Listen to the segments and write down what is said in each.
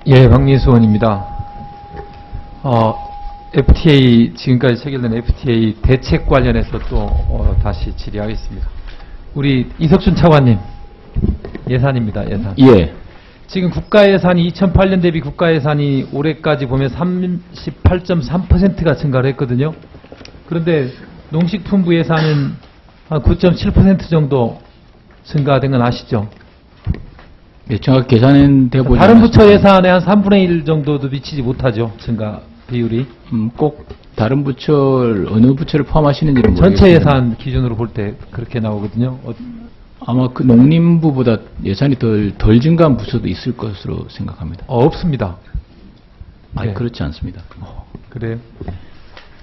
예, 박민수 의원입니다. FTA, 지금까지 체결된 FTA 대책 관련해서 또 다시 질의하겠습니다. 우리 이석준 차관님, 예산입니다. 예산. 예. 지금 국가예산이 2008년 대비 국가예산이 올해까지 보면 38.3%가 증가를 했거든요. 그런데 농식품부 예산은 한 9.7% 정도 증가된 건 아시죠? 예, 정확히 계산돼 보지 다른 않았습니다. 부처 예산의 한 3분의 1 정도도 미치지 못하죠. 증가 비율이. 꼭 다른 부처를 어느 부처를 포함하시는지는 모르겠습니다. 전체 예산 기준으로 볼 때 그렇게 나오거든요. 아마 그 농림부보다 예산이 덜 증가한 부처도 있을 것으로 생각합니다. 없습니다. 아니, 네. 그렇지 않습니다. 그래요?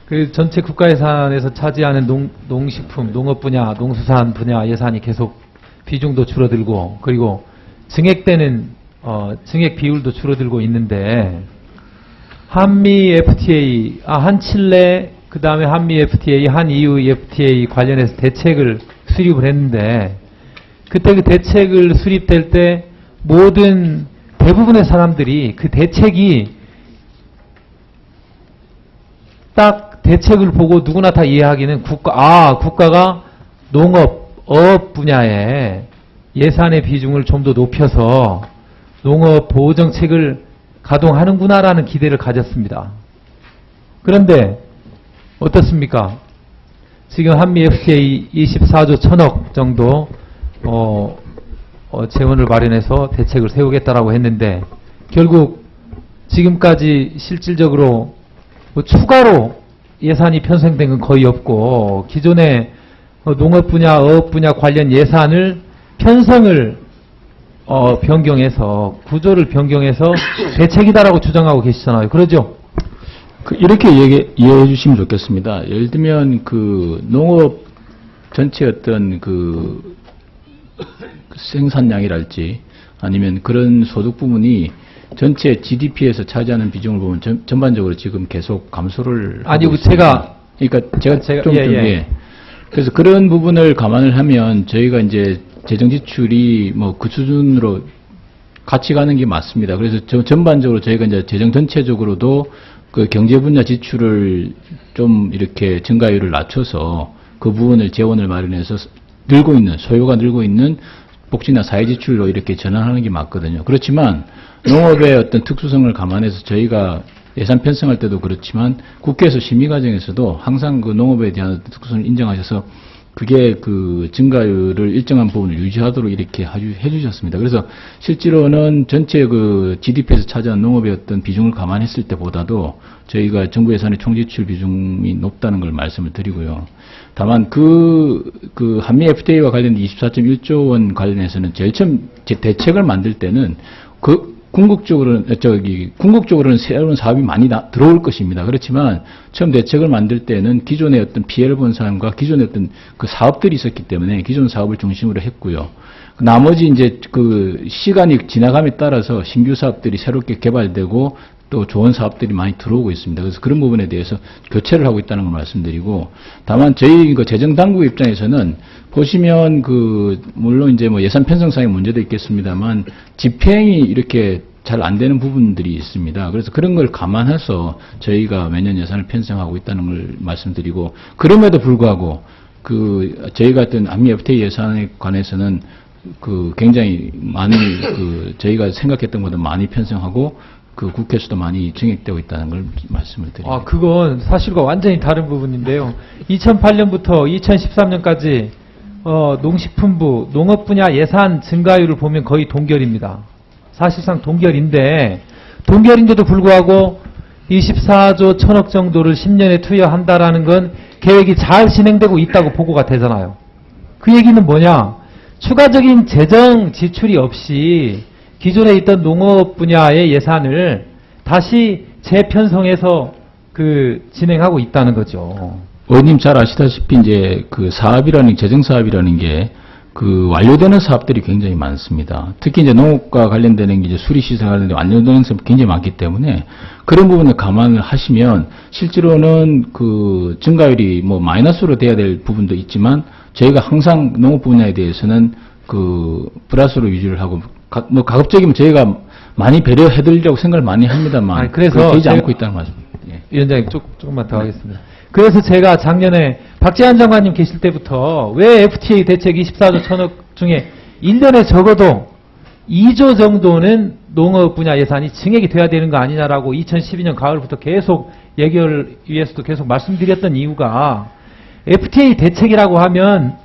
그 전체 국가 예산에서 차지하는 농식품, 농업 분야, 농수산 분야 예산이 계속 비중도 줄어들고, 그리고 증액되는 증액 비율도 줄어들고 있는데, 한미 FTA, 한칠레, 그 다음에 한미 FTA, 한EU FTA 관련해서 대책을 수립을 했는데, 그때 그 대책을 수립될 때 모든 대부분의 사람들이 그 대책이 딱 대책을 보고 누구나 다 이해하기는 국가가 농업, 어업 분야에 예산의 비중을 좀 더 높여서 농업 보호 정책을 가동하는구나라는 기대를 가졌습니다. 그런데 어떻습니까? 지금 한미 FTA 24조 1000억 정도 재원을 마련해서 대책을 세우겠다라고 했는데 결국 지금까지 실질적으로 뭐 추가로 예산이 편성된 건 거의 없고 기존의 농업 분야, 어업 분야 관련 예산을 편성을 변경해서 구조를 변경해서 대책이다라고 주장하고 계시잖아요. 그러죠? 이렇게 이해해 주시면 좋겠습니다. 예를 들면 그 농업 전체 어떤 그 생산량이랄지 아니면 그런 소득 부분이 전체 GDP에서 차지하는 비중을 보면 전반적으로 지금 계속 감소를 하고 아니고 있습니다. 그러니까 제가 좀 그래서 그런 부분을 감안을 하면 저희가 이제 재정 지출이 뭐 그 수준으로 같이 가는 게 맞습니다. 그래서 전반적으로 저희가 이제 재정 전체적으로도 그 경제 분야 지출을 좀 이렇게 증가율을 낮춰서 그 부분을 재원을 마련해서 소요가 늘고 있는 복지나 사회 지출로 이렇게 전환하는 게 맞거든요. 그렇지만 농업의 어떤 특수성을 감안해서 저희가 예산 편성할 때도 그렇지만 국회에서 심의 과정에서도 항상 그 농업에 대한 특수성을 인정하셔서 그게 그 증가율을 일정한 부분을 유지하도록 이렇게 해주셨습니다. 그래서 실제로는 전체 그 GDP에서 차지하는 농업의 어떤 비중을 감안했을 때보다도 저희가 정부 예산의 총지출 비중이 높다는 걸 말씀을 드리고요. 다만 그 한미 FTA와 관련된 24.1조 원 관련해서는 제일 처음 대책을 만들 때는 궁극적으로는 새로운 사업이 많이 들어올 것입니다. 그렇지만 처음 대책을 만들 때는 기존의 어떤 피해를 본 사람과 기존의 어떤 그 사업들이 있었기 때문에 기존 사업을 중심으로 했고요. 나머지 이제 그 시간이 지나감에 따라서 신규 사업들이 새롭게 개발되고 또 좋은 사업들이 많이 들어오고 있습니다. 그래서 그런 부분에 대해서 교체를 하고 있다는 걸 말씀드리고, 다만 저희 그 재정당국 입장에서는 보시면 물론 이제 뭐 예산 편성상의 문제도 있겠습니다만 집행이 이렇게 잘 안 되는 부분들이 있습니다. 그래서 그런 걸 감안해서 저희가 매년 예산을 편성하고 있다는 걸 말씀드리고, 그럼에도 불구하고 저희가 어떤 한미 FTA 예산에 관해서는 굉장히 많이 저희가 생각했던 것보다 많이 편성하고 국회에서도 많이 증액되고 있다는 걸 말씀을 드립니다. 그건 사실과 완전히 다른 부분인데요. 2008년부터 2013년까지 농식품부, 농업 분야 예산 증가율을 보면 거의 동결입니다. 사실상 동결인데도 불구하고 24조 1000억 정도를 10년에 투여한다라는 건 계획이 잘 진행되고 있다고 보고가 되잖아요. 그 얘기는 뭐냐? 추가적인 재정 지출이 없이 기존에 있던 농업 분야의 예산을 다시 재편성해서 진행하고 있다는 거죠. 의원님 잘 아시다시피 이제 재정 사업이라는 게 완료되는 사업들이 굉장히 많습니다. 특히 이제 농업과 관련되는 게 이제 수리시설 관련된 완료되는 사업이 굉장히 많기 때문에 그런 부분을 감안을 하시면 실제로는 증가율이 뭐 마이너스로 돼야 될 부분도 있지만 저희가 항상 농업 분야에 대해서는 플러스로 유지를 하고 가급적이면 저희가 많이 배려해드리려고 생각을 많이 합니다만 아니, 그래서 그게 되지 제가- 않고 있다는 말씀. 예. 위원장님 조금만 더 하겠습니다. 그래서 제가 작년에 박재한 장관님 계실 때부터 왜 FTA 대책 24조 1천억 중에 1년에 적어도 2조 정도는 농업 분야 예산이 증액이 돼야 되는 거 아니냐라고 2012년 가을부터 계속 예결 위에서도 계속 말씀드렸던 이유가 FTA 대책이라고 하면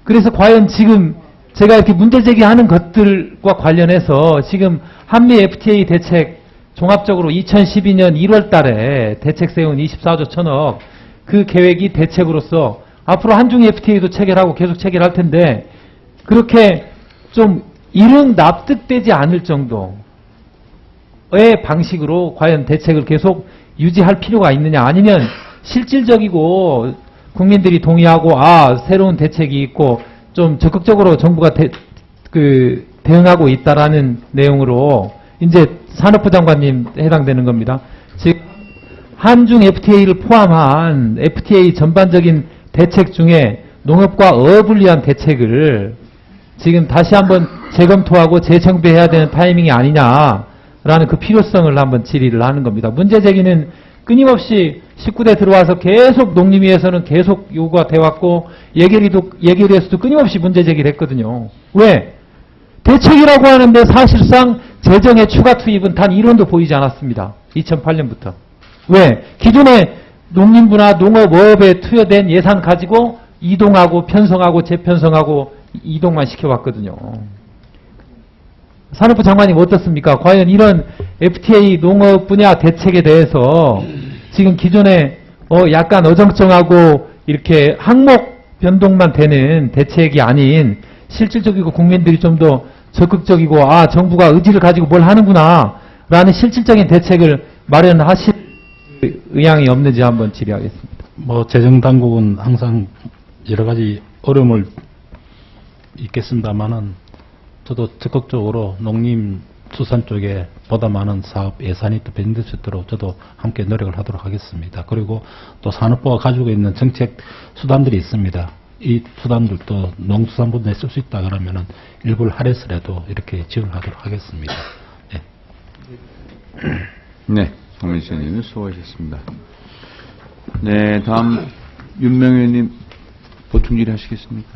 그래서 과연 지금 제가 이렇게 문제 제기하는 것들과 관련해서 지금 한미 FTA 대책 종합적으로 2012년 1월 달에 대책 세운 24조 1천억 그 계획이 대책으로서 앞으로 한중 FTA도 체결하고 계속 체결할 텐데 그렇게 좀 일응 납득되지 않을 정도의 방식으로 과연 대책을 계속 유지할 필요가 있느냐 아니면 실질적이고 국민들이 동의하고 새로운 대책이 있고 좀 적극적으로 정부가 대응하고 있다라는 내용으로 이제 산업부 장관님 해당되는 겁니다. 즉 한중 FTA를 포함한 FTA 전반적인 대책 중에 농업과 어업을 위한 대책을 지금 다시 한번 재검토하고 재정비해야 되는 타이밍이 아니냐라는 그 필요성을 한번 질의를 하는 겁니다. 문제 제기는 끊임없이 19대 들어와서 계속 농림위에서는 계속 요구가 돼왔고 예결위에서도 끊임없이 문제 제기를 했거든요. 왜? 대책이라고 하는데 사실상 재정의 추가 투입은 단 1원도 보이지 않았습니다. 2008년부터. 왜? 기존의 농림부나 농업어업에 투여된 예산 가지고 이동하고 편성하고 재편성하고 이동만 시켜왔거든요. 산업부 장관님 어떻습니까? 과연 이런 FTA 농업 분야 대책에 대해서 지금 기존에 약간 어정쩡하고 이렇게 항목 변동만 되는 대책이 아닌 실질적이고 국민들이 좀 더 적극적이고 정부가 의지를 가지고 뭘 하는구나 라는 실질적인 대책을 마련하실 의향이 없는지 한번 질의하겠습니다. 재정당국은 항상 여러 가지 어려움을 있겠습니다만은 저도 적극적으로 농림수산 쪽에 보다 많은 사업 예산이 또 배정될 수 있도록 저도 함께 노력을 하도록 하겠습니다. 그리고 또 산업부가 가지고 있는 정책 수단들이 있습니다. 이 수단들도 농수산부에 쓸 수 있다 그러면은 일부를 할애해서라도 이렇게 지원을 하도록 하겠습니다. 네. 네, 박민수 의원님 수고하셨습니다. 네, 다음 윤명현님 보충 질의 하시겠습니까?